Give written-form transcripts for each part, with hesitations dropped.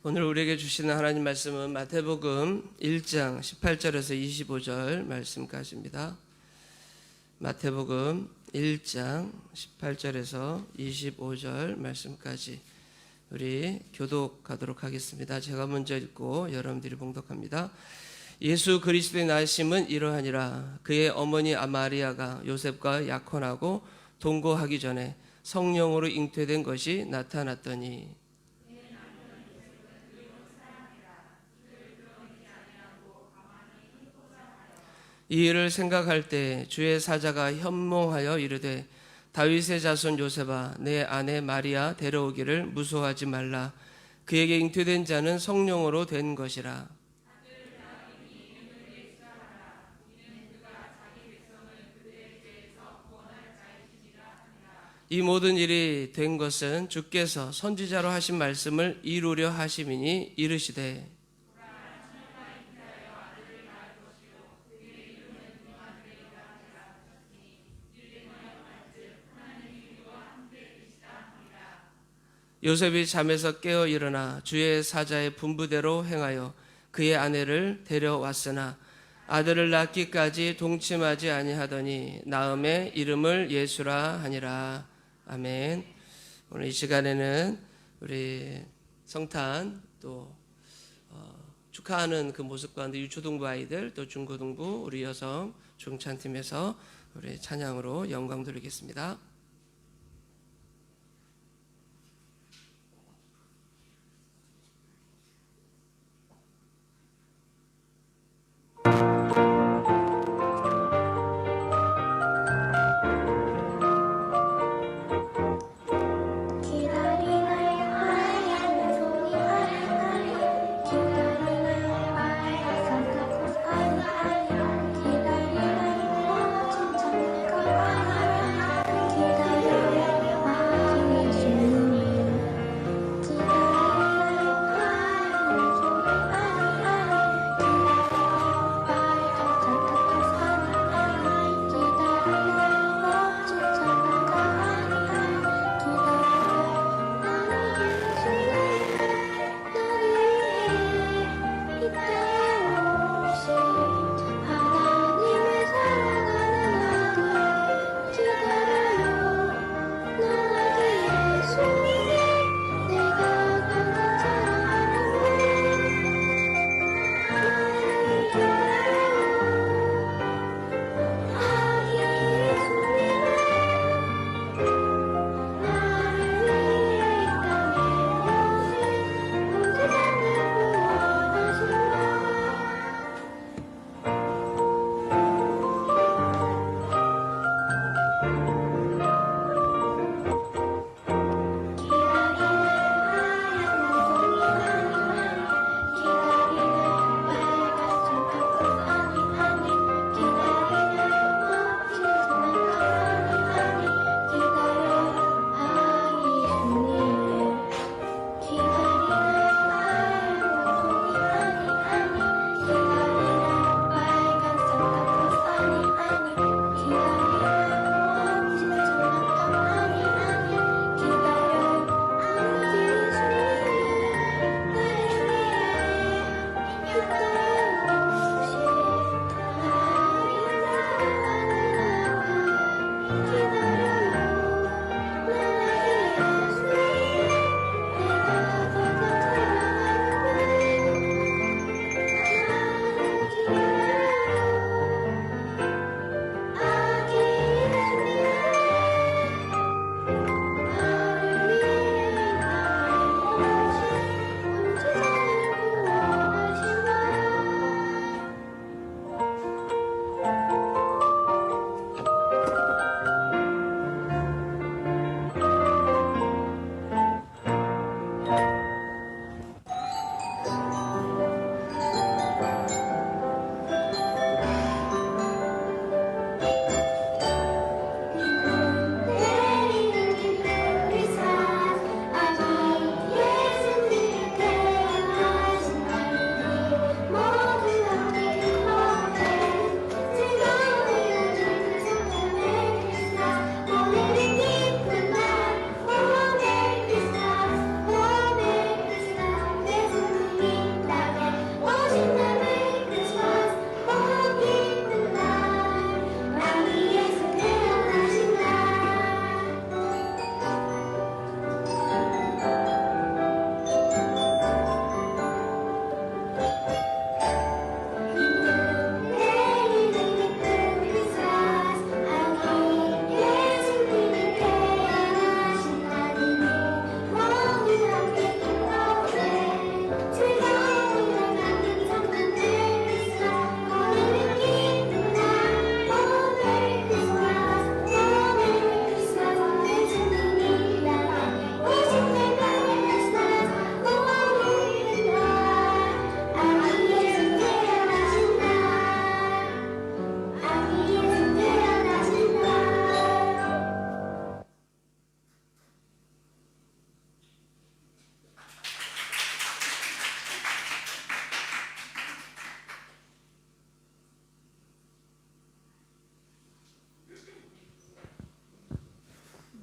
오늘 우리에게 주시는 하나님 말씀은 마태복음 1장 18절에서 25절 말씀까지입니다. 마태복음 1장 18절에서 25절 말씀까지 우리 교독하도록 하겠습니다. 제가 먼저 읽고 여러분들이 봉독합니다. 예수 그리스도의 나심은 이러하니라. 그의 어머니 마리아가 요셉과 약혼하고 동거하기 전에 성령으로 잉태된 것이 나타났더니 이 일을 생각할 때 주의 사자가 현몽하여 이르되 다윗의 자손 요셉아 내 아내 마리아 데려오기를 무서워하지 말라. 그에게 잉태된 자는 성령으로 된 것이라. 이 모든 일이 된 것은 주께서 선지자로 하신 말씀을 이루려 하심이니 이르시되 요셉이 잠에서 깨어 일어나 주의 사자의 분부대로 행하여 그의 아내를 데려왔으나 아들을 낳기까지 동침하지 아니하더니 나음의 이름을 예수라 하니라. 아멘. 오늘 이 시간에는 우리 성탄 또 축하하는 그 모습 가운데 유초등부 아이들 또 중고등부 우리 여성 중찬팀에서 우리 찬양으로 영광 돌리겠습니다. 기다리는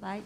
마이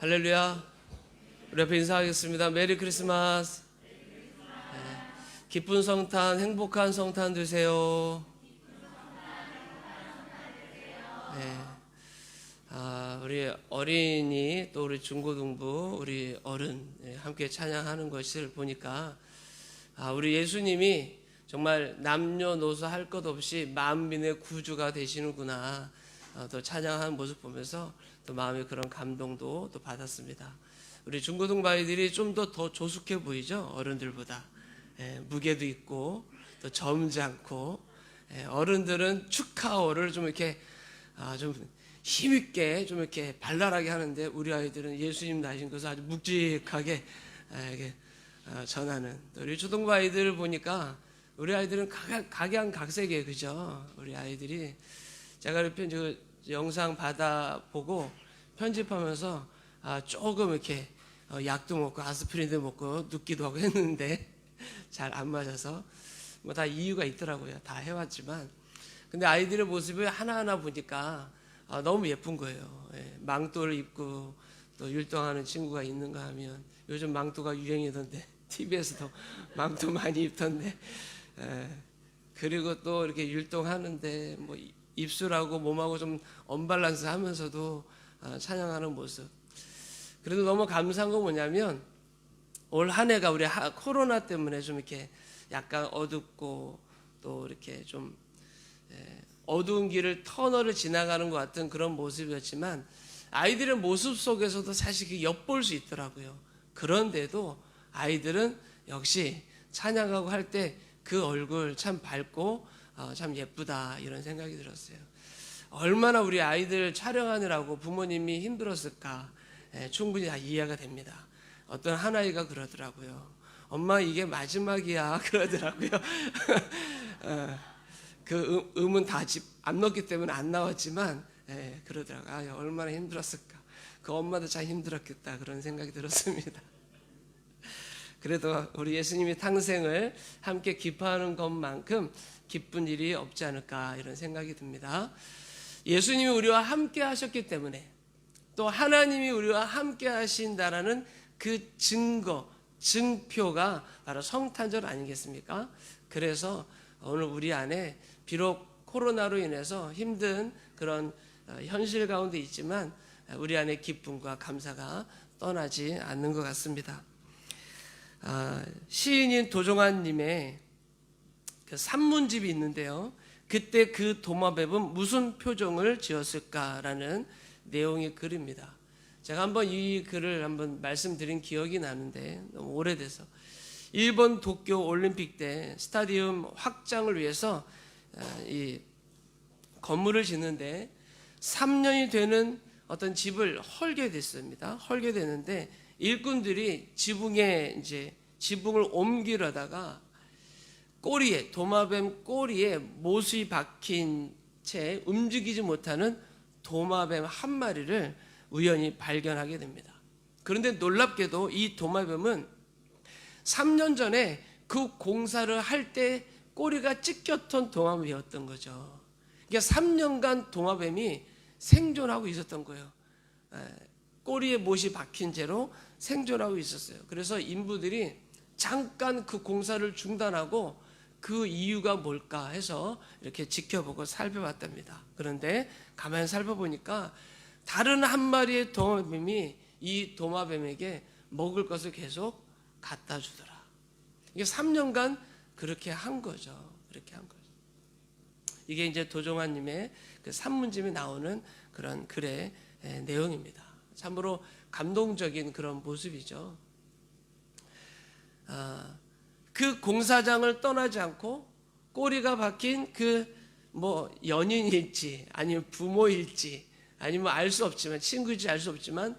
할렐루야. 우리 앞에 인사하겠습니다. 메리 크리스마스. 기쁜 성탄, 행복한 성탄 되세요. 네. 우리 어린이 또 우리 중고등부 우리 어른 함께 찬양하는 것을 보니까 우리 예수님이 정말 남녀노소 할 것 없이 만민의 구주가 되시는구나. 또 찬양하는 모습 보면서 또 마음의 그런 감동도 또 받았습니다. 우리 중고등부 아이들이 좀 더 조숙해 보이죠? 어른들보다. 무게도 있고 또 점잖고, 어른들은 축하어를 좀 이렇게 좀 힘있게 좀 이렇게 발랄하게 하는데 우리 아이들은 예수님 나신 것을 아주 묵직하게 이렇게 전하는. 우리 초등부 아이들을 보니까 우리 아이들은 각양각색이에요, 그죠? 우리 아이들이 제가 이렇게 영상 받아보고 편집하면서 조금 이렇게 약도 먹고 아스피린도 먹고 눕기도 하고 했는데 잘 안 맞아서 뭐 다 이유가 있더라고요. 다 해왔지만 근데 아이들의 모습을 하나하나 보니까 너무 예쁜 거예요. 망토를 입고 또 율동하는 친구가 있는가 하면 요즘 망토가 유행이던데 TV에서도 망토 많이 입던데, 그리고 또 이렇게 율동하는데 뭐 입술하고 몸하고 좀 언밸런스 하면서도 찬양하는 모습. 그래도 너무 감사한 건 뭐냐면 올 한 해가 우리 코로나 때문에 좀 이렇게 약간 어둡고 또 이렇게 좀 어두운 길을 터널을 지나가는 것 같은 그런 모습이었지만 아이들의 모습 속에서도 사실 엿볼 수 있더라고요. 그런데도 아이들은 역시 찬양하고 할 때 그 얼굴 참 밝고 참 예쁘다 이런 생각이 들었어요. 얼마나 우리 아이들 촬영하느라고 부모님이 힘들었을까 충분히 다 이해가 됩니다. 어떤 한 아이가 그러더라고요. 엄마 이게 마지막이야 그러더라고요. 그 음은 다 집 안 넣었기 때문에 안 나왔지만 그러더라고요. 얼마나 힘들었을까. 그 엄마도 참 힘들었겠다 그런 생각이 들었습니다. 그래도 우리 예수님이 탄생을 함께 기뻐하는 것만큼 기쁜 일이 없지 않을까 이런 생각이 듭니다. 예수님이 우리와 함께 하셨기 때문에 또 하나님이 우리와 함께 하신다라는 그 증거, 증표가 바로 성탄절 아니겠습니까? 그래서 오늘 우리 안에 비록 코로나로 인해서 힘든 그런 현실 가운데 있지만 우리 안에 기쁨과 감사가 떠나지 않는 것 같습니다. 시인인 도종환님의 그 산문집이 있는데요. 그때 그 도마뱀은 무슨 표정을 지었을까라는 내용의 글입니다. 제가 한번 이 글을 한번 말씀드린 기억이 나는데 너무 오래돼서 일본 도쿄 올림픽 때 스타디움 확장을 위해서 이 건물을 짓는데 3년이 되는 어떤 집을 헐게 됐습니다. 헐게 되는데 일꾼들이 지붕을 옮기려다가 꼬리에 도마뱀 꼬리에 못이 박힌 채 움직이지 못하는 도마뱀 한 마리를 우연히 발견하게 됩니다. 그런데 놀랍게도 이 도마뱀은 3년 전에 그 공사를 할 때 꼬리가 찢겼던 도마뱀이었던 거죠. 그러니까 3년간 도마뱀이 생존하고 있었던 거예요. 꼬리에 못이 박힌 채로 생존하고 있었어요. 그래서 인부들이 잠깐 그 공사를 중단하고 그 이유가 뭘까 해서 이렇게 지켜보고 살펴봤답니다. 그런데 가만히 살펴보니까 다른 한 마리의 도마뱀이 이 도마뱀에게 먹을 것을 계속 갖다 주더라. 이게 3년간 그렇게 한 거죠. 그렇게 한 거죠. 이게 이제 도종환님의 그 산문집에 나오는 그런 글의 내용입니다. 참으로 감동적인 그런 모습이죠. 그 공사장을 떠나지 않고 꼬리가 박힌 그 뭐 연인일지 아니면 부모일지 아니면 알 수 없지만 친구일지 알 수 없지만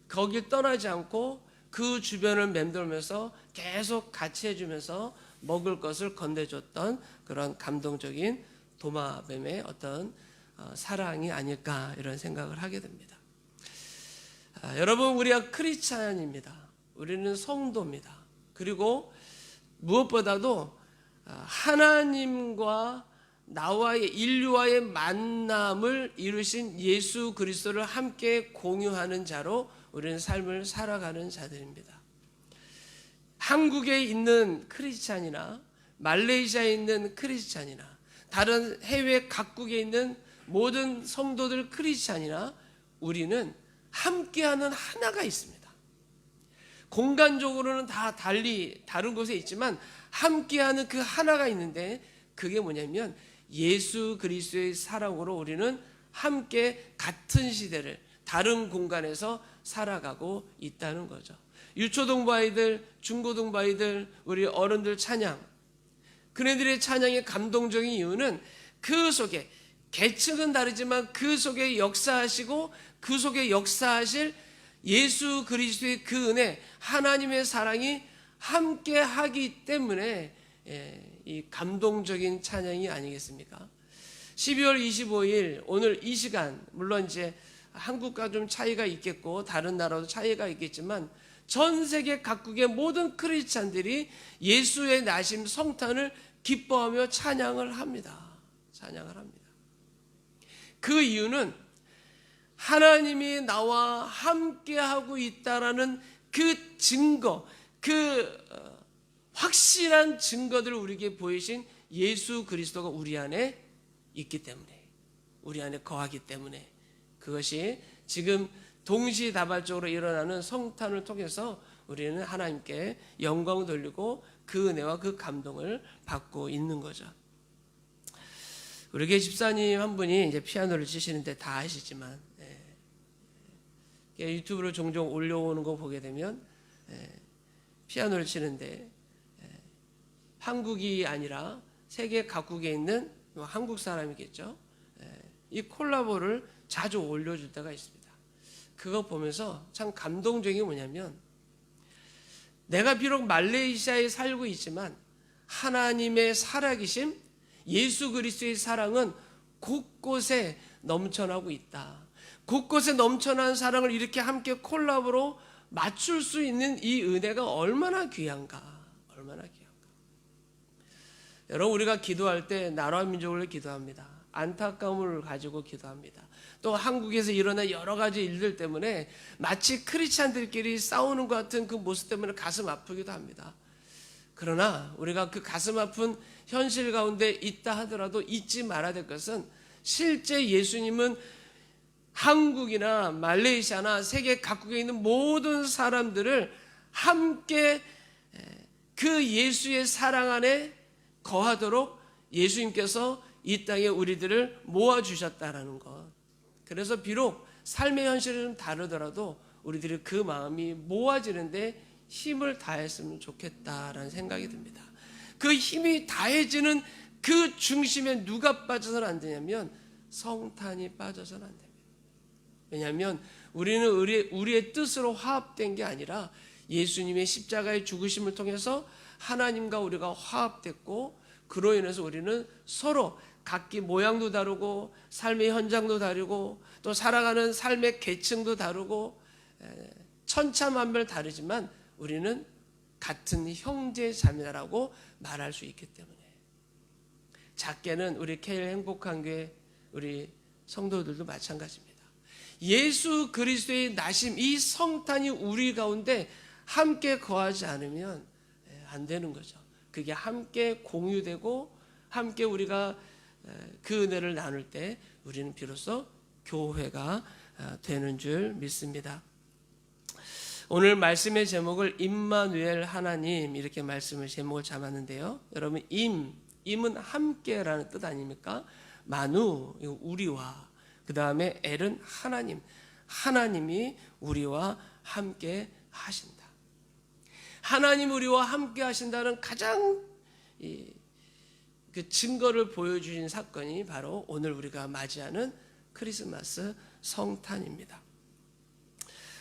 거길 떠나지 않고 그 주변을 맴돌면서 계속 같이 해주면서 먹을 것을 건네줬던 그런 감동적인 도마뱀의 어떤 사랑이 아닐까 이런 생각을 하게 됩니다. 여러분 우리가 크리스찬입니다. 우리는 성도입니다. 그리고 무엇보다도 하나님과 나와의 인류와의 만남을 이루신 예수 그리스도를 함께 공유하는 자로 우리는 삶을 살아가는 자들입니다. 한국에 있는 크리스찬이나 말레이시아에 있는 크리스찬이나 다른 해외 각국에 있는 모든 성도들 크리스찬이나 우리는 함께하는 하나가 있습니다. 공간적으로는 다 달리 다른 곳에 있지만 함께하는 그 하나가 있는데 그게 뭐냐면 예수 그리스도의 사랑으로 우리는 함께 같은 시대를 다른 공간에서 살아가고 있다는 거죠. 유초등부 아이들, 중고등부 아이들, 우리 어른들 찬양, 그네들의 찬양의 감동적인 이유는 그 속에 계층은 다르지만 그 속에 역사하시고 그 속에 역사하실 예수 그리스도의 그 은혜, 하나님의 사랑이 함께 하기 때문에 이 감동적인 찬양이 아니겠습니까? 12월 25일 오늘 이 시간, 물론 이제 한국과 좀 차이가 있겠고 다른 나라도 차이가 있겠지만 전 세계 각국의 모든 크리스찬들이 예수의 나심 성탄을 기뻐하며 찬양을 합니다. 찬양을 합니다. 그 이유는 하나님이 나와 함께하고 있다라는 그 증거, 그 확실한 증거들을 우리에게 보이신 예수 그리스도가 우리 안에 있기 때문에, 우리 안에 거하기 때문에 그것이 지금 동시다발적으로 일어나는 성탄을 통해서 우리는 하나님께 영광을 돌리고 그 은혜와 그 감동을 받고 있는 거죠. 우리 교회 집사님 한 분이 이제 피아노를 치시는데 다 아시지만 유튜브로 종종 올려오는 거 보게 되면 피아노를 치는데 한국이 아니라 세계 각국에 있는 한국 사람이겠죠. 이 콜라보를 자주 올려줄 때가 있습니다. 그거 보면서 참 감동적인 게 뭐냐면 내가 비록 말레이시아에 살고 있지만 하나님의 살아계심, 예수 그리스도의 사랑은 곳곳에 넘쳐나고 있다. 곳곳에 넘쳐나는 사랑을 이렇게 함께 콜라보로 맞출 수 있는 이 은혜가 얼마나 귀한가, 얼마나 귀한가. 여러분, 우리가 기도할 때 나라와 민족을 기도합니다. 안타까움을 가지고 기도합니다. 또 한국에서 일어난 여러 가지 일들 때문에 마치 크리스찬들끼리 싸우는 것 같은 그 모습 때문에 가슴 아프기도 합니다. 그러나 우리가 그 가슴 아픈 현실 가운데 있다 하더라도 잊지 말아야 될 것은 실제 예수님은 한국이나 말레이시아나 세계 각국에 있는 모든 사람들을 함께 그 예수의 사랑 안에 거하도록 예수님께서 이 땅에 우리들을 모아주셨다라는 것. 그래서 비록 삶의 현실은 좀 다르더라도 우리들이 그 마음이 모아지는데 힘을 다했으면 좋겠다라는 생각이 듭니다. 그 힘이 다해지는 그 중심에 누가 빠져서는 안 되냐면 성탄이 빠져서는 안 됩니다. 왜냐하면 우리는 우리의 뜻으로 화합된 게 아니라 예수님의 십자가의 죽으심을 통해서 하나님과 우리가 화합됐고 그로 인해서 우리는 서로 각기 모양도 다르고 삶의 현장도 다르고 또 살아가는 삶의 계층도 다르고 천차만별 다르지만 우리는 같은 형제 자매라고 말할 수 있기 때문에 작게는 우리 KL 행복한 교회 우리 성도들도 마찬가지입니다. 예수 그리스도의 나심 이 성탄이 우리 가운데 함께 거하지 않으면 안 되는 거죠. 그게 함께 공유되고 함께 우리가 그 은혜를 나눌 때 우리는 비로소 교회가 되는 줄 믿습니다. 오늘 말씀의 제목을 임마누엘 하나님 이렇게 말씀을 제목을 잡았는데요. 여러분 임은 함께라는 뜻 아닙니까? 마누 우리와 그 다음에 엘은 하나님, 하나님이 우리와 함께 하신다. 하나님 우리와 함께 하신다는 가장 그 증거를 보여주신 사건이 바로 오늘 우리가 맞이하는 크리스마스 성탄입니다.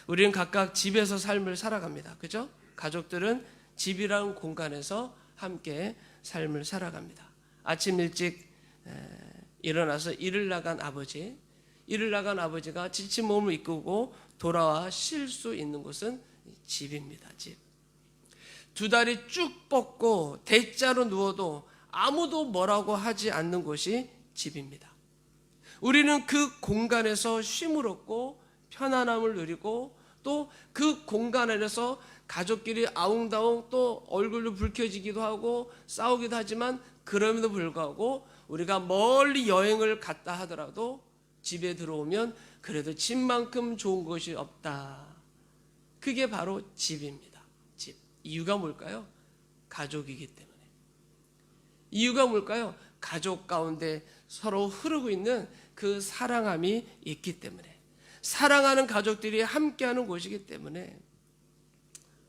우리는 각각 집에서 삶을 살아갑니다. 그죠? 가족들은 집이라는 공간에서 함께 삶을 살아갑니다. 아침 일찍 일어나서 일을 나간 아버지가 지친 몸을 이끌고 돌아와 쉴 수 있는 곳은 집입니다. 집. 두 다리 쭉 뻗고 대자로 누워도 아무도 뭐라고 하지 않는 곳이 집입니다. 우리는 그 공간에서 쉼을 얻고 편안함을 누리고 또 그 공간 안에서 가족끼리 아웅다웅 또 얼굴로 불 켜지기도 하고 싸우기도 하지만 그럼에도 불구하고 우리가 멀리 여행을 갔다 하더라도 집에 들어오면 그래도 집만큼 좋은 곳이 없다. 그게 바로 집입니다. 집. 이유가 뭘까요? 가족이기 때문에. 이유가 뭘까요? 가족 가운데 서로 흐르고 있는 그 사랑함이 있기 때문에. 사랑하는 가족들이 함께하는 곳이기 때문에.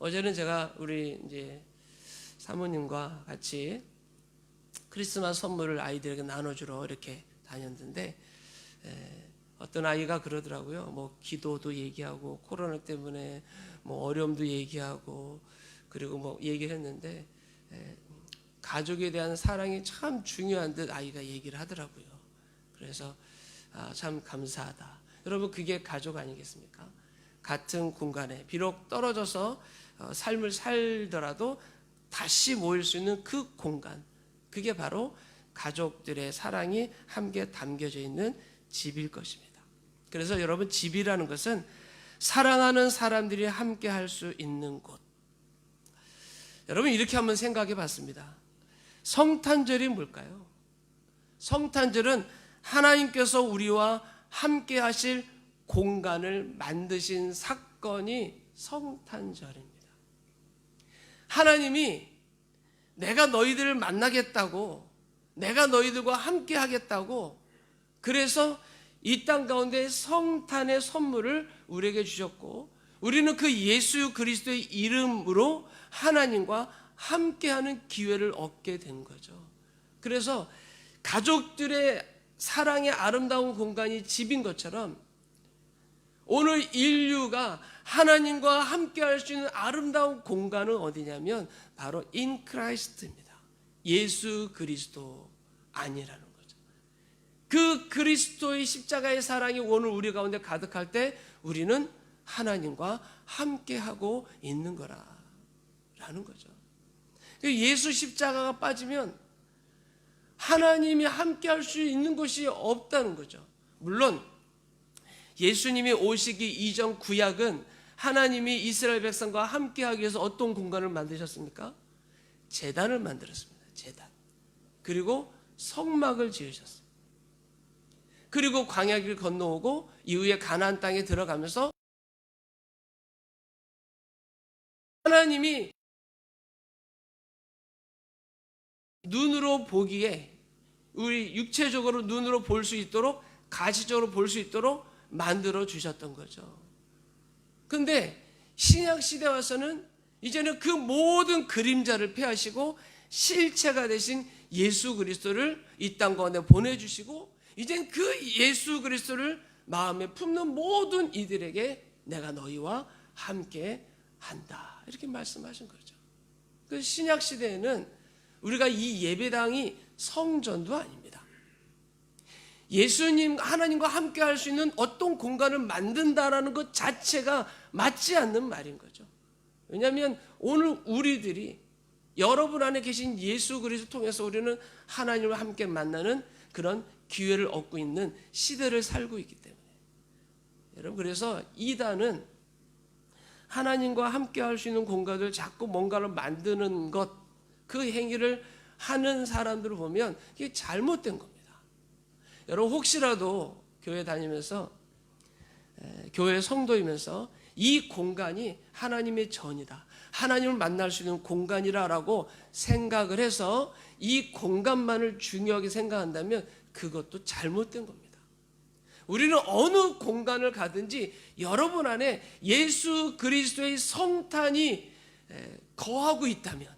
어제는 제가 우리 이제 사모님과 같이 크리스마스 선물을 아이들에게 나눠주러 이렇게 다녔는데 어떤 아이가 그러더라고요. 뭐 기도도 얘기하고 코로나 때문에 뭐 어려움도 얘기하고 그리고 뭐 얘기를 했는데 가족에 대한 사랑이 참 중요한 듯 아이가 얘기를 하더라고요. 그래서 참 감사하다. 여러분 그게 가족 아니겠습니까? 같은 공간에 비록 떨어져서 삶을 살더라도 다시 모일 수 있는 그 공간, 그게 바로 가족들의 사랑이 함께 담겨져 있는 집일 것입니다. 그래서 여러분 집이라는 것은 사랑하는 사람들이 함께 할 수 있는 곳. 여러분 이렇게 한번 생각해 봤습니다. 성탄절이 뭘까요? 성탄절은 하나님께서 우리와 함께 하실 공간을 만드신 사건이 성탄절입니다. 하나님이 내가 너희들을 만나겠다고, 내가 너희들과 함께 하겠다고, 그래서 이 땅 가운데 성탄의 선물을 우리에게 주셨고, 우리는 그 예수 그리스도의 이름으로 하나님과 함께하는 기회를 얻게 된 거죠. 그래서 가족들의 사랑의 아름다운 공간이 집인 것처럼 오늘 인류가 하나님과 함께할 수 있는 아름다운 공간은 어디냐면 바로 in Christ입니다. 예수 그리스도 안이라는 거죠. 그 그리스도의 십자가의 사랑이 오늘 우리 가운데 가득할 때 우리는 하나님과 함께하고 있는 거라는 거죠. 예수 십자가가 빠지면 하나님이 함께할 수 있는 것이 없다는 거죠. 물론 예수님이 오시기 이전 구약은 하나님이 이스라엘 백성과 함께하기 위해서 어떤 공간을 만드셨습니까? 제단을 만들었습니다. 제단. 그리고 성막을 지으셨어요. 그리고 광야길을 건너오고 이후에 가나안 땅에 들어가면서 하나님이 눈으로 보기에 우리 육체적으로 눈으로 볼 수 있도록 가시적으로 볼 수 있도록 만들어 주셨던 거죠. 근데 신약 시대 와서는 이제는 그 모든 그림자를 폐하시고 실체가 되신 예수 그리스도를 이 땅 가운데 보내주시고 이젠 그 예수 그리스도를 마음에 품는 모든 이들에게 내가 너희와 함께 한다 이렇게 말씀하신 거죠. 그 신약 시대에는 우리가 이 예배당이 성전도 아닙니다. 예수님 하나님과 함께 할 수 있는 어떤 공간을 만든다라는 것 자체가 맞지 않는 말인 거죠. 왜냐하면 오늘 우리들이 여러분 안에 계신 예수 그리스도 통해서 우리는 하나님과 함께 만나는 그런 기회를 얻고 있는 시대를 살고 있기 때문에 여러분 그래서 이단은 하나님과 함께 할 수 있는 공간을 자꾸 뭔가를 만드는 것 그 행위를 하는 사람들을 보면 이게 잘못된 겁니다. 여러분 혹시라도 교회 다니면서 교회 성도이면서 이 공간이 하나님의 전이다. 하나님을 만날 수 있는 공간이라고 생각을 해서 이 공간만을 중요하게 생각한다면 그것도 잘못된 겁니다. 우리는 어느 공간을 가든지 여러분 안에 예수 그리스도의 성탄이 거하고 있다면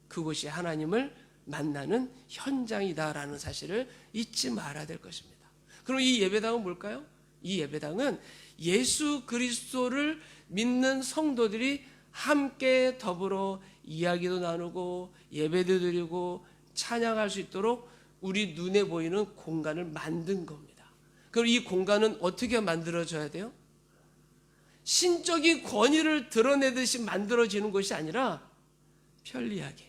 그곳이 하나님을 만나는 현장이다라는 사실을 잊지 말아야 될 것입니다. 그럼 이 예배당은 뭘까요? 이 예배당은 예수 그리스도를 믿는 성도들이 함께 더불어 이야기도 나누고 예배도 드리고 찬양할 수 있도록 우리 눈에 보이는 공간을 만든 겁니다. 그럼 이 공간은 어떻게 만들어져야 돼요? 신적인 권위를 드러내듯이 만들어지는 것이 아니라 편리하게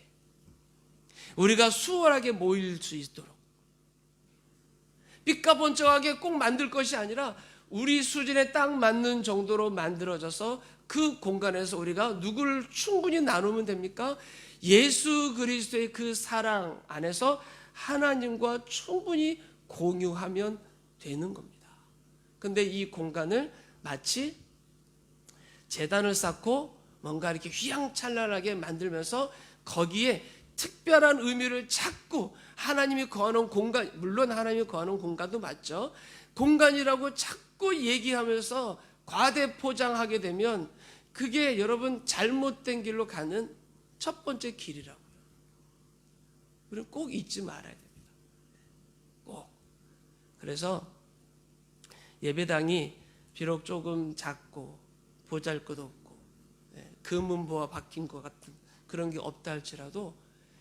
우리가 수월하게 모일 수 있도록 삐까번쩍하게 꼭 만들 것이 아니라 우리 수준에 딱 맞는 정도로 만들어져서 그 공간에서 우리가 누구를 충분히 나누면 됩니까? 예수 그리스도의 그 사랑 안에서 하나님과 충분히 공유하면 되는 겁니다. 근데 이 공간을 마치 제단을 쌓고 뭔가 이렇게 휘황찬란하게 만들면서 거기에 특별한 의미를 찾고 하나님이 거하는 공간, 물론 하나님이 거하는 공간도 맞죠. 공간이라고 자꾸 얘기하면서 과대 포장하게 되면 그게 여러분 잘못된 길로 가는 첫 번째 길이라고요. 우리는 꼭 잊지 말아야 됩니다. 꼭. 그래서 예배당이 비록 조금 작고 보잘것없고 금은보화 박힌 것 같은 그런 게 없다 할지라도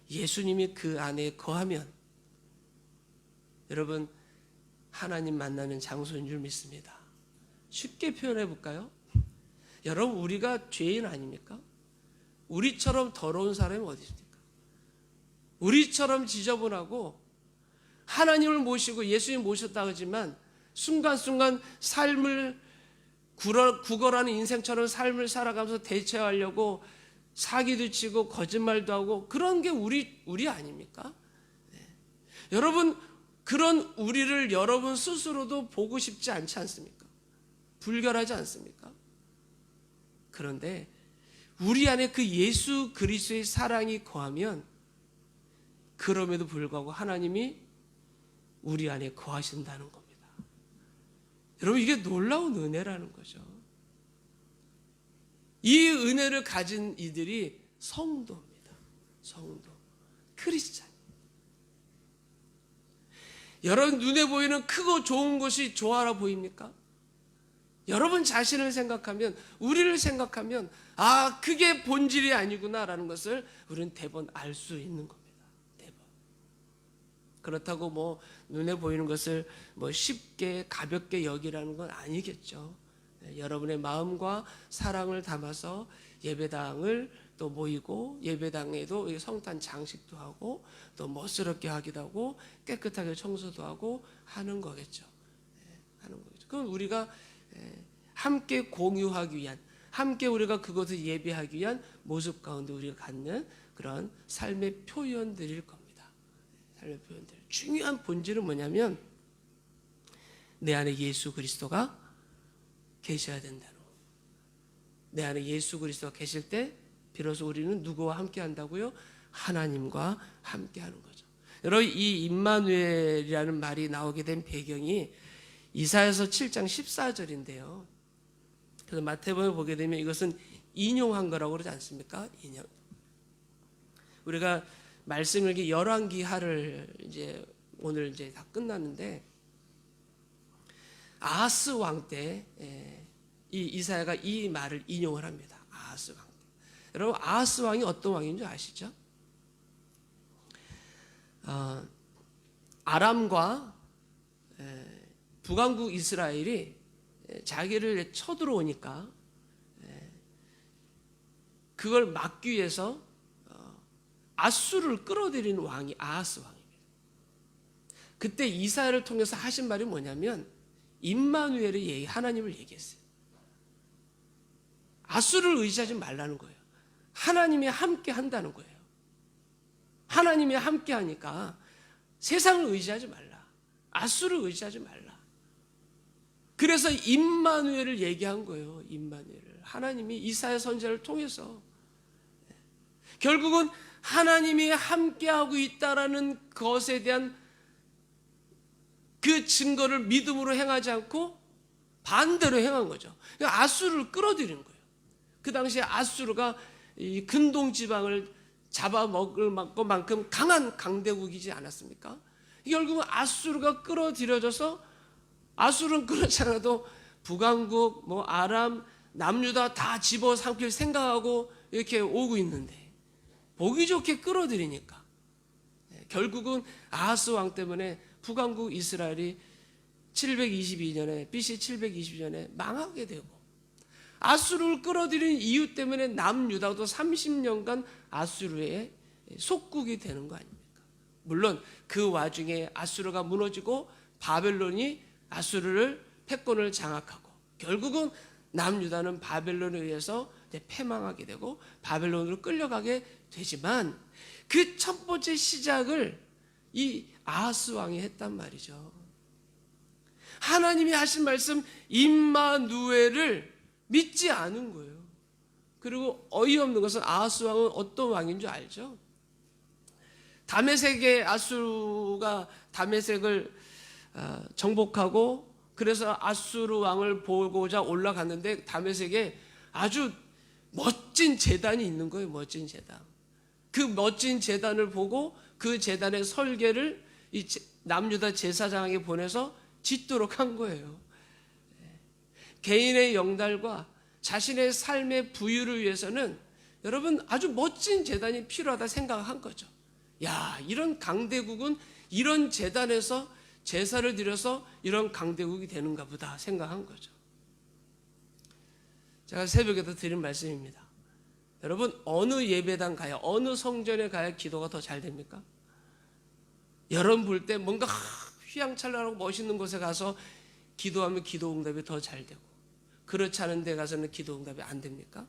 예수님이 그 안에 거하면 여러분 하나님 만나는 장소인 줄 믿습니다. 쉽게 표현해 볼까요? 여러분 우리가 죄인 아닙니까? 우리처럼 더러운 사람이 어디 있습니까? 우리처럼 지저분하고 하나님을 모시고 예수님 모셨다 하지만 순간순간 삶을 구걸하는 인생처럼 삶을 살아가면서 대체하려고 사기도 치고 거짓말도 하고 그런 게 우리 아닙니까? 네. 여러분 그런 우리를 여러분 스스로도 보고 싶지 않지 않습니까? 불결하지 않습니까? 그런데 우리 안에 그 예수 그리스도의 사랑이 거하면 그럼에도 불구하고 하나님이 우리 안에 거하신다는 겁니다. 여러분 이게 놀라운 은혜라는 거죠. 이 은혜를 가진 이들이 성도입니다. 성도, 크리스찬. 여러분 눈에 보이는 크고 좋은 것이 좋아라 보입니까? 여러분 자신을 생각하면, 우리를 생각하면 아 그게 본질이 아니구나라는 것을 우리는 대번 알 수 있는 겁니다. 대번. 그렇다고 뭐 눈에 보이는 것을 뭐 쉽게 가볍게 여기라는 건 아니겠죠. 여러분의 마음과 사랑을 담아서 예배당을 또 모이고 예배당에도 성탄 장식도 하고 또 멋스럽게 하기도 하고 깨끗하게 청소도 하고 하는 거겠죠. 하는 거겠죠. 그건 우리가 함께 공유하기 위한, 함께 우리가 그것을 예배하기 위한 모습 가운데 우리가 갖는 그런 삶의 표현들일 겁니다. 삶의 표현들. 중요한 본질은 뭐냐면 내 안에 예수 그리스도가 계셔야 된다는 거예요. 내 안에 예수 그리스도가 계실 때 비로소 우리는 누구와 함께 한다고요? 하나님과 함께 하는 거죠. 여러분 이 임마누엘이라는 말이 나오게 된 배경이 이사야서 7장 14절인데요. 그래서 마태복음에 보게 되면 이것은 인용한 거라고 그러지 않습니까? 인용. 우리가 말씀 읽기 열왕기하를 이제 오늘 이제 다 끝났는데 아하스 왕 때 이 이사야가 이 말을 인용을 합니다. 아하스 왕 때. 여러분 아하스 왕이 어떤 왕인 줄 아시죠? 아람과 북왕국 이스라엘이 자기를 쳐들어오니까 그걸 막기 위해서 아수를 끌어들이는 왕이 아하스 왕입니다. 그때 이사야를 통해서 하신 말이 뭐냐면 임마누엘의 하나님을 얘기했어요. 아수를 의지하지 말라는 거예요. 하나님이 함께 한다는 거예요. 하나님이 함께 하니까 세상을 의지하지 말라. 아수를 의지하지 말라. 그래서 임마누엘을 얘기한 거예요. 임마누엘을. 하나님이 이사야 선지자를 통해서 결국은 하나님이 함께하고 있다라는 것에 대한 그 증거를 믿음으로 행하지 않고 반대로 행한 거죠. 아수르를 끌어들이는 거예요. 그 당시에 아수르가 이 근동 지방을 잡아먹을 만큼 강한 강대국이지 않았습니까? 결국은 아수르가 끌어들여져서 아수르는 그렇지 않아도 북왕국, 뭐 아람, 남유다 다 집어삼킬 생각하고 이렇게 오고 있는데 보기 좋게 끌어들이니까 결국은 아하스 왕 때문에 북왕국 이스라엘이 722년에 BC 722년에 망하게 되고 아수르를 끌어들인 이유 때문에 남유다도 30년간 아수르의 속국이 되는 거 아닙니까? 물론 그 와중에 아수르가 무너지고 바벨론이 아수르를 패권을 장악하고 결국은 남유다는 바벨론에 의해서 패망하게 되고 바벨론으로 끌려가게 되지만 그 첫 번째 시작을 이 아하스 왕이 했단 말이죠. 하나님이 하신 말씀 임마누엘을 믿지 않은 거예요. 그리고 어이없는 것은 아하스 왕은 어떤 왕인 줄 알죠? 다메섹의 아수르가 다메섹을 정복하고 그래서 아수르 왕을 보고자 올라갔는데 다메섹에 아주 멋진 제단이 있는 거예요. 멋진 제단. 그 멋진 제단을 보고 그 제단의 설계를 이 남유다 제사장에게 보내서 짓도록 한 거예요. 개인의 영달과 자신의 삶의 부유를 위해서는 여러분 아주 멋진 제단이 필요하다 생각한 거죠. 야, 이런 강대국은 이런 제단에서 제사를 드려서 이런 강대국이 되는가 보다 생각한 거죠. 제가 새벽에도 드린 말씀입니다. 여러분 어느 예배당 가야 어느 성전에 가야 기도가 더 잘 됩니까? 여러분 볼 때 뭔가 휘황찬란하고 멋있는 곳에 가서 기도하면 기도 응답이 더 잘 되고 그렇지 않은 데 가서는 기도 응답이 안 됩니까?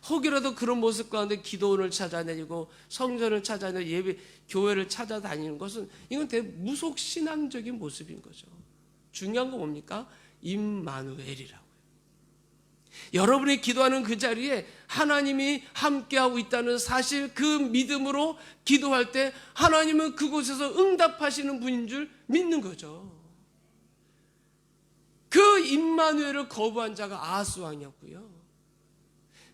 혹이라도 그런 모습 가운데 기도원을 찾아다니고 성전을 찾아다니고 예배 교회를 찾아다니는 것은 이건 되게 무속신앙적인 모습인 거죠. 중요한 건 뭡니까? 임마누엘이라고요. 여러분이 기도하는 그 자리에 하나님이 함께하고 있다는 사실, 그 믿음으로 기도할 때 하나님은 그곳에서 응답하시는 분인 줄 믿는 거죠. 그 임마누엘을 거부한 자가 아하스 왕이었고요.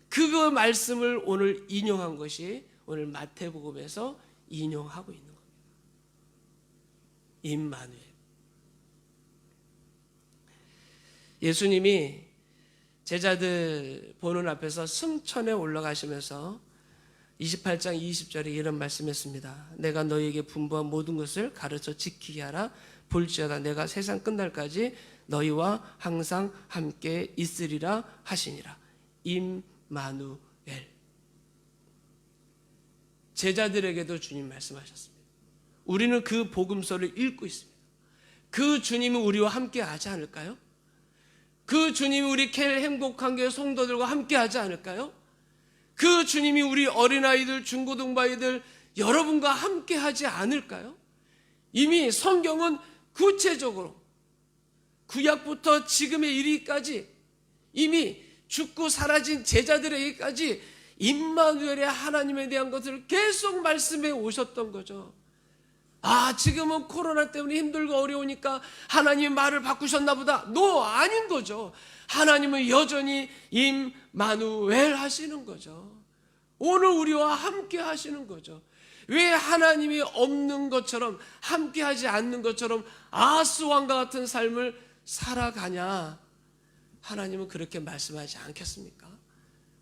그 말씀을 오늘 인용한 것이 오늘 마태복음에서 인용하고 있는 겁니다. 임마누엘. 예수님이 제자들 보는 앞에서 승천에 올라가시면서 28장 20절에 이런 말씀했습니다. 내가 너희에게 분부한 모든 것을 가르쳐 지키게 하라. 볼지어다 내가 세상 끝날까지 너희와 항상 함께 있으리라 하시니라. 임마누엘. 제자들에게도 주님 말씀하셨습니다. 우리는 그 복음서를 읽고 있습니다. 그 주님은 우리와 함께 하지 않을까요? 그 주님이 우리 켈 행복한 교회 성도들과 함께 하지 않을까요? 그 주님이 우리 어린아이들, 중고등부아이들 여러분과 함께 하지 않을까요? 이미 성경은 구체적으로 구약부터 지금의 이르기까지 이미 죽고 사라진 제자들에게까지 임마누엘의 하나님에 대한 것을 계속 말씀해 오셨던 거죠. 아, 지금은 코로나 때문에 힘들고 어려우니까 하나님이 말을 바꾸셨나 보다. 아닌 거죠. 하나님은 여전히 임마누엘 하시는 거죠. 오늘 우리와 함께 하시는 거죠. 왜 하나님이 없는 것처럼, 함께 하지 않는 것처럼 아하스 왕과 같은 삶을 살아가냐? 하나님은 그렇게 말씀하지 않겠습니까?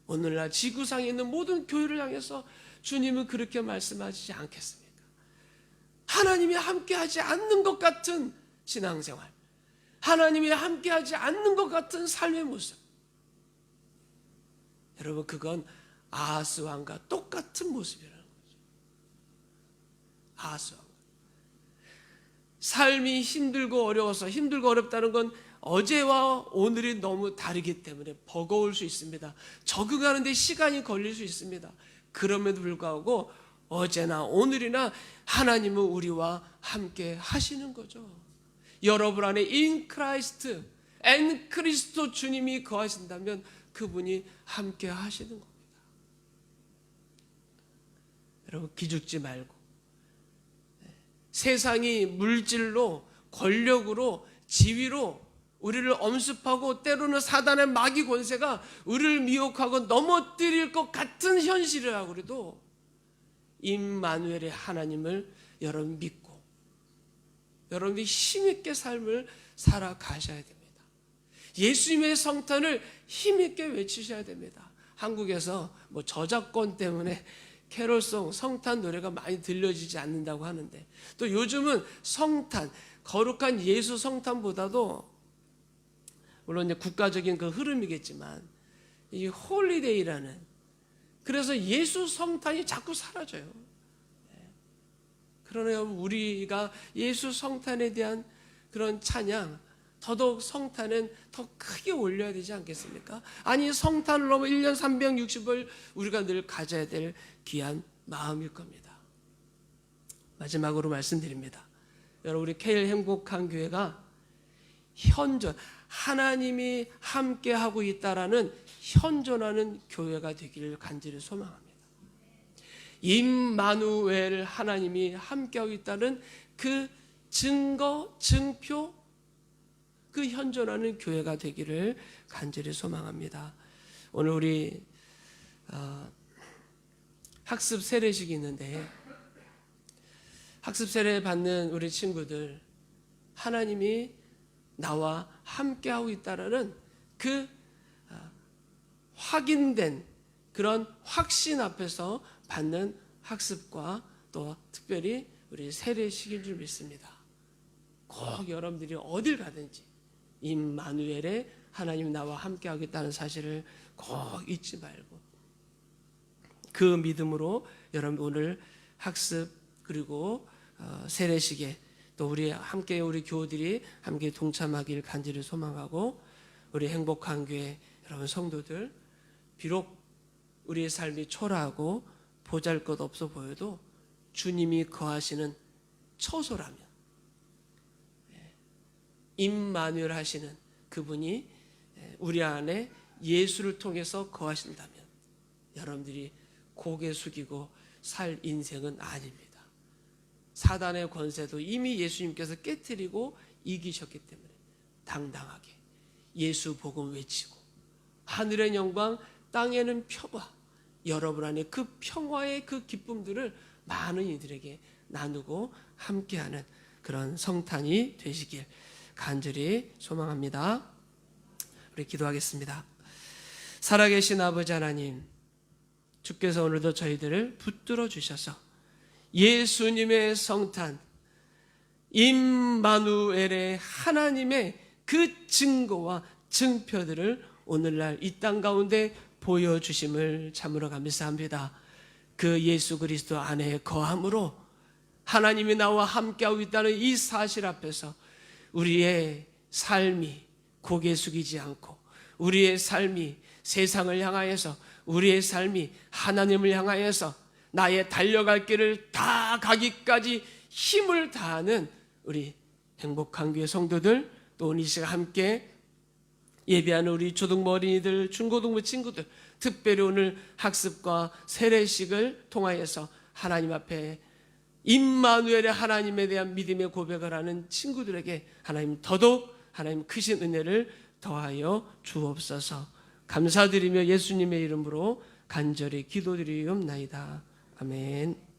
오늘날 지구상에 있는 모든 교회를 향해서 주님은 그렇게 말씀하시지 않겠습니까? 하나님이 함께하지 않는 것 같은 신앙생활, 하나님이 함께하지 않는 것 같은 삶의 모습, 여러분 그건 아하스 왕과 똑같은 모습이라는 거죠. 아하스 왕. 삶이 힘들고 어려워서, 힘들고 어렵다는 건 어제와 오늘이 너무 다르기 때문에 버거울 수 있습니다. 적응하는 데 시간이 걸릴 수 있습니다. 그럼에도 불구하고 어제나 오늘이나 하나님은 우리와 함께 하시는 거죠. 여러분 안에 in Christ, and 그리스도 주님이 거하신다면 그분이 함께 하시는 겁니다. 여러분 기죽지 말고, 세상이 물질로, 권력으로, 지위로 우리를 엄습하고 때로는 사단의 마귀 권세가 우리를 미혹하고 넘어뜨릴 것 같은 현실이라고 그래도 임마누엘의 하나님을 여러분 믿고 여러분이 힘있게 삶을 살아가셔야 됩니다. 예수님의 성탄을 힘있게 외치셔야 됩니다. 한국에서 저작권 때문에 캐롤송, 성탄 노래가 많이 들려지지 않는다고 하는데, 또 요즘은 성탄, 거룩한 예수 성탄보다도 물론 이제 국가적인 그 흐름이겠지만 이 홀리데이라는, 그래서 예수 성탄이 자꾸 사라져요. 그러나 우리가 예수 성탄에 대한 그런 찬양 더더욱 성탄은 더 크게 올려야 되지 않겠습니까? 아니 성탄을 넘어 1년 360을 우리가 늘 가져야 될 귀한 마음일 겁니다. 마지막으로 말씀드립니다. 여러분 우리 KL 행복한 교회가 현존, 하나님이 함께하고 있다라는 현존하는 교회가 되기를 간절히 소망합니다. 임마누엘 하나님이 함께하고 있다는 그 증거, 증표, 그 현존하는 교회가 되기를 간절히 소망합니다. 오늘 우리 학습 세례식이 있는데 학습 세례 받는 우리 친구들 하나님이 나와 함께하고 있다는 그 확인된 그런 확신 앞에서 받는 학습과 또 특별히 우리 세례식인 줄 믿습니다. 꼭 여러분들이 어딜 가든지 임마누엘의 하나님 나와 함께하고 있다는 사실을 꼭 잊지 말고 그 믿음으로 여러분 오늘 학습 그리고 세례식에 또 우리 함께 우리 교우들이 함께 동참하길 간절히 소망하고 우리 행복한 교회 여러분 성도들 비록 우리의 삶이 초라하고 보잘것없어 보여도 주님이 거하시는 처소라면 임마누엘 하시는 그분이 우리 안에 예수를 통해서 거하신다면 여러분들이 고개 숙이고 살 인생은 아닙니다. 사단의 권세도 이미 예수님께서 깨뜨리고 이기셨기 때문에 당당하게 예수 복음 외치고 하늘의 영광 땅에는 평화 여러분 안에 그 평화의 그 기쁨들을 많은 이들에게 나누고 함께하는 그런 성탄이 되시길 간절히 소망합니다. 우리 기도하겠습니다. 살아계신 아버지 하나님, 주께서 오늘도 저희들을 붙들어 주셔서 예수님의 성탄, 임마누엘의 하나님의 그 증거와 증표들을 오늘날 이 땅 가운데 보여주심을 참으로 감사합니다. 그 예수 그리스도 안에 거함으로 하나님이 나와 함께하고 있다는 이 사실 앞에서 우리의 삶이 고개 숙이지 않고 우리의 삶이 세상을 향하여서 우리의 삶이 하나님을 향하여서 나의 달려갈 길을 다 가기까지 힘을 다하는 우리 행복한 교회 성도들 또 오늘 이 시간 함께 예배하는 우리 초등부 어린이들 중고등부 친구들 특별히 오늘 학습과 세례식을 통하여서 하나님 앞에 임마누엘의 하나님에 대한 믿음의 고백을 하는 친구들에게 하나님 더더욱 하나님 크신 은혜를 더하여 주옵소서. 감사드리며 예수님의 이름으로 간절히 기도드리옵나이다. 아멘.